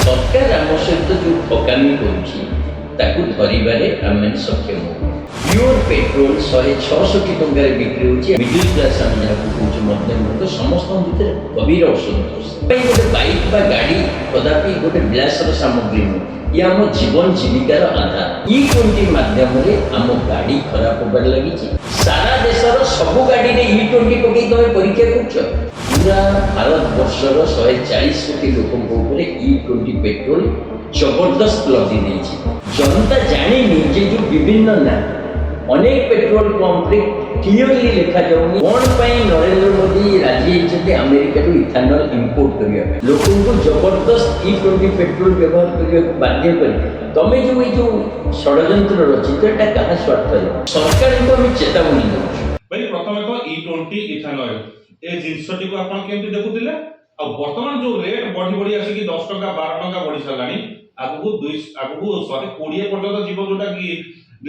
सरकार आम सहित जो ठकामी करें सक्षम हो प्योर पेट्रोल 166 टकर बिक्री होची मिडिल क्लास आम जहाँ कहूँ मध्यम वर्ग समस्त भितर गभीर असंतोष गोटे बाइक बा गाड़ी कदापि गोटे विलासर सामग्री नुह ये आम जीवन जीविकार आधार E20 माध्यम आम गाड़ी खराब होबार लगी सारा देशर सबु गाड़ी में E20 पकई तुम परीक्षा कर पूरा भारत वर्षर 140 कोटी लोकों E20 पेट्रोल जबरदस्त लदी देछि जनता जानी जे जो विभिन्न ना अनेक पेट्रोल पंप रे क्लियरली लिखा जाउनी कोन पई नरेंद्र मोदी राजी होते अमेरिका रु इथानॉल इंपोर्ट करिया लोकों को जबरदस्त E20 पेट्रोल व्यवहार करिया को बाध्य करी तमे जो षडयंत्र रचित एटा कहा स्वार्थ है सरकार को हम चेतावनी दउछु भाई प्रथम तो E20 इथानॉल ए जिनसटी को आपण केमति देखुतिले आ वर्तमान जो रेट बढ़ी आसी कि 10 टका 12 टका बढ़ी सलानी आगु 120 पर्यंत जीव जोटा कि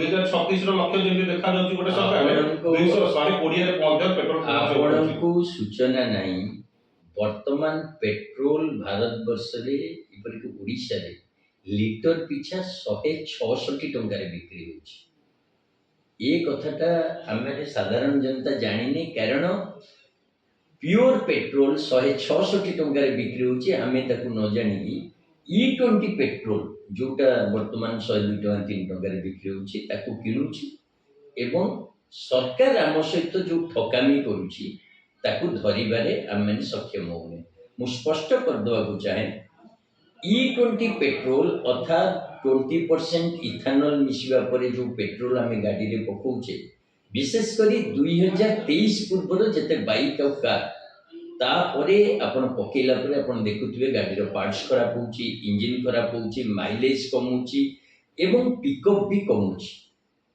2036 रो लक्ष्य जेमि देखा जाउची गोटे सरकार 220 रे पहुंच पेट्रोल आपनको सूचना नहीं वर्तमान पेट्रोल भारत वर्ष रे इपर के ओडिसा रे लीटर पिछा 166 टंका रे बिक्री होची ए कथाटा हमें साधारण जनता जानिने कारण प्योर पेट्रोल 166 टंका रे बिक्री होची हमें ताकू न जानिकी E20 पेट्रोल जोटा वर्तमान 102 टका 3 टका रे बिक्री होची ताकू किनुची एवं सरकार आम सहित जो ठकामी करुची ताकू धरिबारे आमे सक्षम होने मु स्पष्ट कर दवा को चाहे E20 पेट्रोल अर्थात 20% इथानॉल मिसिबा परे जो पेट्रोल आमे गाड़ी रे पकाउचे विशेष करी 2023 पूर्व जते बाइक और कार तापरे आपण पकेला परे आपण देखुथिबे गाडीर पार्ट्स खराब होउची इंजन खराब होउची माइलेज कम होउची एवं पिकअप भी कम होउची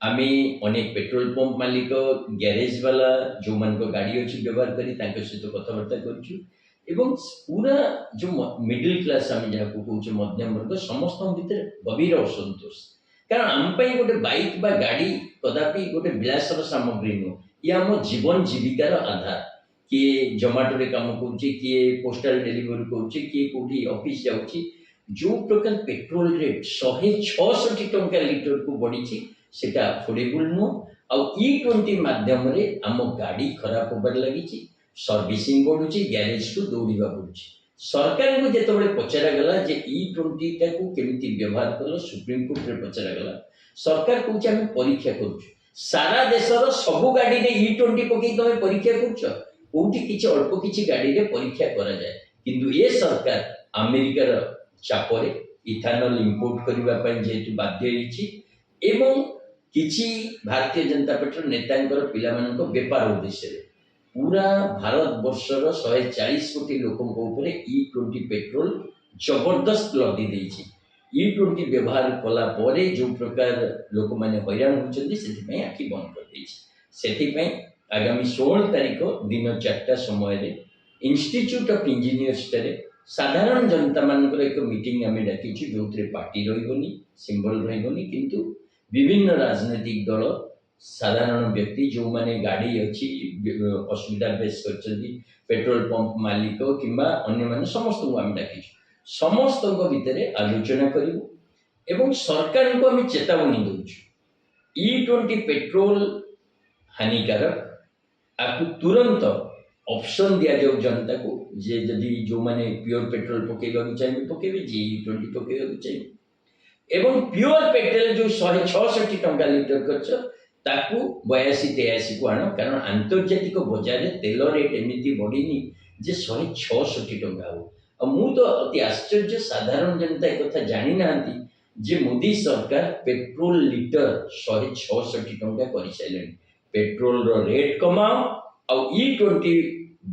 आमे अनेक पेट्रोल पंप मालिक गैरेज वाला जो मन को गाड़ी अछि व्यवहार करी तांके सहित कथाबार्ता करछु एवं पूरा जो मिडिल क्लास आमे जहा को कहउछ मध्यम वर्ग समस्त भितर गभीर असंतोष कारण आम पई गोटे बाइक बा गाड़ी कदापि गोटे विलासर सामग्री नु या आम जीवन जीविकार आधार किए जोमेटो रे काम करूची किए पोस्टल डिलीवरी करूची किए कोठी ऑफिस जाउची जो प्रकार पेट्रोल रेट 166 टंका लीटर को बढ़ी सेटा अफोर्डेबल नो आ E20 माध्यम रे आम गाड़ी खराब होबार लगी सर्विसिंग बढ़ुची गैरेज को दौड़ीबा पड़ुची सरकार को जेतबे पचरा गला जे E20 को केमिति व्यवहार कलो सुप्रीम कोर्ट रे पचरा गला सरकार कहूची हम परीक्षा करूछु सारा देशर सबु गाड़ी रे E20 पकई तमे परीक्षा करछ कोठी किछि अल्प किछि गाड़ी रे परीक्षा करा जाय किंतु ये सरकार अमेरिकार चापरे इथानॉल इंपोर्ट करिबा पय जेतु बाध्य होईछि एवं किछि भारतीय जनता पार्टी नेतांकर पिलामानक व्यापार उद्देश्य रे पूरा भारत वर्षर 140 कोटी लोकों ऊपर E20 पेट्रोल जबरदस्त लदी देछि E20 व्यवहार कला परे जो प्रकार लोक माने हैरान होचंदी सेति पय आखि बंद कर देछि सेति पय आगामी 16 तारीख दिन 4टा समय रे इंस्टीट्यूट ऑफ इंजीनियर्स रे साधारण जनता मानकर एक मीटिंग आमे डाकिछु जोथरे पार्टी रहिबोनी सिंबल रहिबोनी किंतु विभिन्न राजनीतिक दल साधारण व्यक्ति जो माने गाड़ी अछि असुविधा फेस करछन्ती पेट्रोल पंप मालिक किंबा अन्य माने समस्त को आमे डाकिछु समस्त को भितरे आलोचना करिवो एवं सरकार को आमे चेतावनी दउछु E20 पेट्रोल हानिकारक आपको तुरंत ऑप्शन दिया जाऊ जनता को जे जदि जो माने प्योर पेट्रोल पकेबा को चाहिए पकेबे जे E20 पकेबा को चाहिए एवं प्योर पेट्रोल जो 166 टंका लीटर खर्च ताकू 82-83 को आनो कारण अंतर्जातिक बाजार रे तेल रेट एमिति बढ़िनी जे 166 टंका हो और मु तो अति आश्चर्य साधारण जनता एक कथा जानि नांती जे मोदी सरकार पेट्रोल लीटर 166 टंका करि साइलेनी पेट्रोल रो रेट कमाओ और E20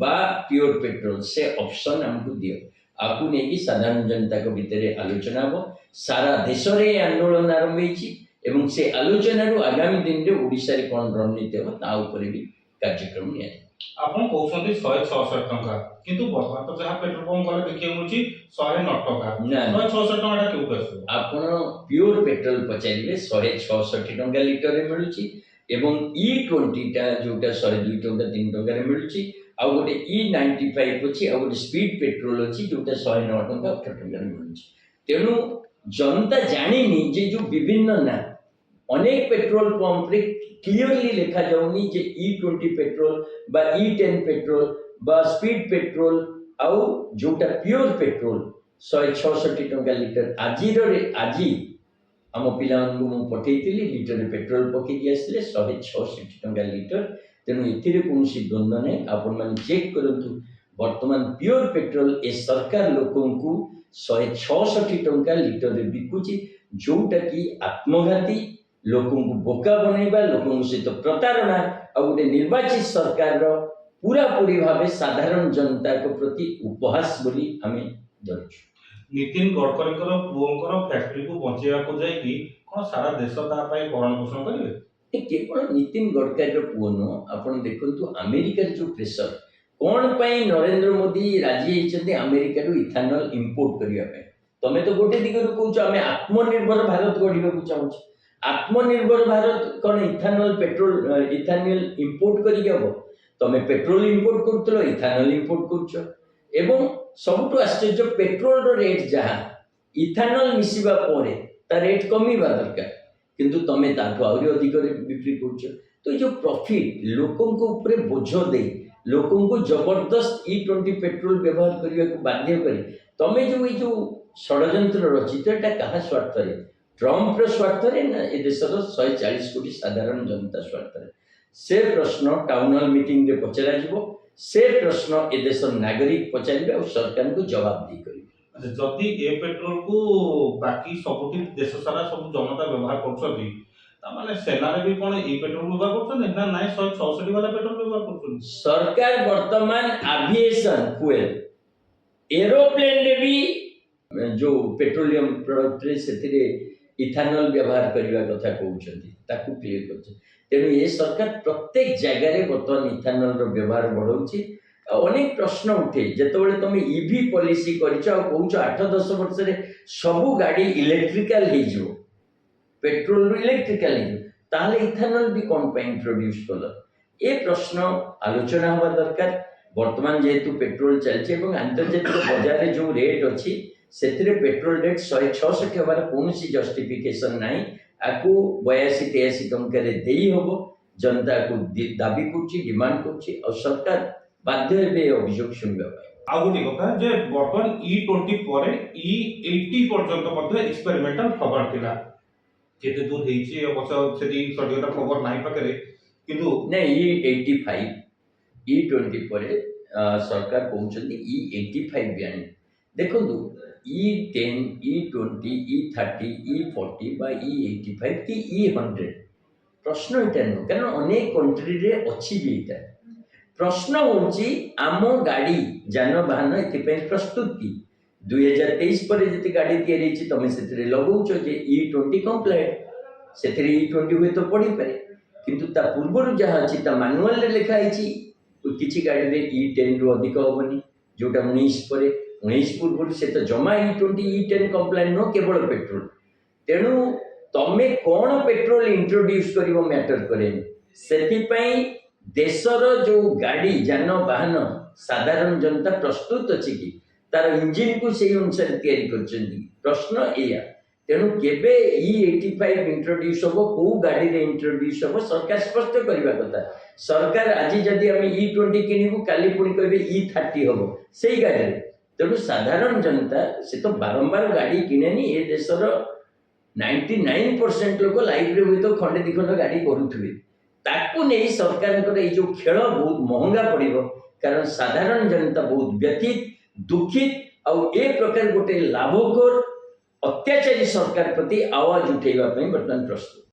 बा प्योर पेट्रोल से ऑप्शन हमको दियो आपको नहीं कि साधारण जनता को भीतर आलोचना हो सारा देश रे आंदोलन आरंभ होईची एवं से आलोचना रो आगामी दिन रे ओडिसा रे कोन रणनीति हो ता ऊपर भी कार्यक्रम निया आपण कहउछन्ती 166 टका किंतु वर्तमान तो जहा पेट्रोल पंप गले देखियो मुची 109 टका 166 टका केउ करछ आपण प्योर पेट्रोल पचाइले 166 टका लीटर रे मिलुची एवं E20 टा जोटा 102 टका 3 टका रे मिलुची आ गोटे E95 अछि आ गोटे स्पीड पेट्रोल अछि जोटा 109 टका 18 टका रे मिलुची तेणु जनता जानिनी जे जो विभिन्न ना अनेक पेट्रोल पंप रे क्लियरली लिखा जाउनी जे E20 पेट्रोल बा E10 पेट्रोल बा स्पीड पेट्रोल आउ जोटा प्योर पेट्रोल 166 टंका लिटर आज आम पिला पठे लिटर पेट्रोल पकईकि आसले 166 टंका लिटर। तेणु ए कौन द्वंद्व ना आपण मैंने चेक करूँ वर्तमान प्योर पेट्रोल ए सरकार लोक 166 टंका लिटर रे बिकुची जोटा कि आत्मघाती लोक बोका बनैबा लोक सहित प्रतारणा आ गोटे निर्वाचित सरकार पूरा पूरी भाव साधारण जनता को प्रति उपहास बोली आम धरछु। नितिन गडकरी पुओंकर फैक्ट्री को बचेवा को जाइकी कौन सारा देश भरण पोषण करेंगे? केवल नितिन गडकरी पुओ नुह आप देखु अमेरिकार जो प्रेसर कौन पाई नरेंद्र मोदी राजी होती अमेरिका इथानल इंपोर्ट करने। तमें तो गोटे दिगरू कौच आम आत्मनिर्भर भारत गढ़ा चाहूँ। आत्मनिर्भर भारत कौन इथानल पेट्रोल इथानल इंपोर्ट कर तमें पेट्रोल इंपोर्ट कर इथानल इंपोर्ट कर सबुठ आश्चर्य पेट्रोल रेट जहाँ इथानल मिसवा रेट कमीवा दरकार किंतु तमें आहरी अधिक बिक्री कर। तो ये प्रॉफिट लोकों ऊपर बोझ दे लोकों को जबरदस्त E20 पेट्रोल व्यवहार करने को बाध्य करी तमें जो षड्यंत्र रचित एटा क्या स्वार्थ रे ट्रम्प स्वार्थ रे ना ए देशर 140 कोटी साधारण जनता स्वार्थ रे से प्रश्न टाउन हॉल मीटिंग रे पचरा जीवो से प्रश्न ए देशर नागरिक पचारे और सरकार को जवाब दी करी। जदि ए पेट्रोल को बाकी सबुठी देश सारा सब जनता व्यवहार करछथि तामाने सेना रे भी कोन ए पेट्रोल व्यवहार करछन ना नाइ 166 वाला पेट्रोल व्यवहार करछन। सरकार वर्तमान एविएशन फ्यूएल एरोप्लेन रे भी जो पेट्रोलियम प्रोडक्ट रे सेथिरे इथानल व्यवहार करने कथा कहते क्लीयर कर। तेणु ये सरकार प्रत्येक जगह बर्तमान इथानल व्यवहार बढ़ाऊँच। अनेक प्रश्न उठे जितेबाला तुम ईवी पॉलिसी कर 8-10 वर्ष सबू गाड़ी इलेक्ट्रिकल हो पेट्रोल रु इलेक्ट्रिकल हो इथानल भी कौन पर इंट्रोड्यूस कल ए प्रश्न आलोचना हवा दरकार। वर्तमान जेहेतु पेट्रोल चलती आंतर्जातिक बजार जो रेट अच्छी से पेट्रोल रेट 166 हमार कौन जस्टिफिकेशन ना आपको 82-83 टंकार दे हम जनता को दाबी कर डिमांड कर सरकार बाध्य अभियोग शुणा। आ गोटे कथा जे बर्तमान E20 पर E80 पर्यंत एक्सपेरिमेंटल खबर थिला केते दूर हेछि अवश्य सेदी सटीकता खबर नाही पाकरे किंतु नहीं E85 E20 पर सरकार कहउछन्ती E85 भी आनी देखो E10 E20 E30 E40 बा E85 कि E100 प्रश्न एटा नु कारण अनेक कंट्री रे अछि भी एटा प्रश्न होची आम गाड़ी जानवाहन ए प्रस्तुत की 2023 पर जी गाड़ी तैयारी तुम से लगौच जे E20 कंप्लेंट से E20 हुए तो पढ़ी पारे किंतु ता पूर्व जहाँ अच्छी मानुआल लिखाई किसी गाड़ी में E10 रु अधिक हेनी जोटा 19 पर 19 पूर्व से तो जमा E20 E10 कंप्लेंट नुह केवल पेट्रोल। तेणु तमें कौन पेट्रोल इंट्रोड्यूस कर मैटर करें से देशर जो गाड़ी जानवाहन साधारण जनता प्रस्तुत अच्छी कि तार इंजिन को से अनुसार तैयारी कर प्रश्न या। तेणु केबे E85 इंट्रोड्यूस हम कौ गाड़ी रे इंट्रोड्यूस हम सरकार स्पष्ट करने कथा। सरकार आज जदि आम E20 किणु काली पुणी कहे E30 हम से गाड़ी रे तेणु साधारण जनता से तो बारंबार गाड़ी किणेनी ए देशर 99% लोक लाइफ रे हुए तो खंडे दिखंड गाड़ी करुवे ताकू नहीं सरकार ये जो खेल बहुत महंगा पड़ो कारण साधारण जनता बहुत व्यथित दुखित आउ ए प्रकार गोटे लाभखोर अत्याचारी सरकार प्रति आवाज उठेगा बर्तमान प्रस्तुत।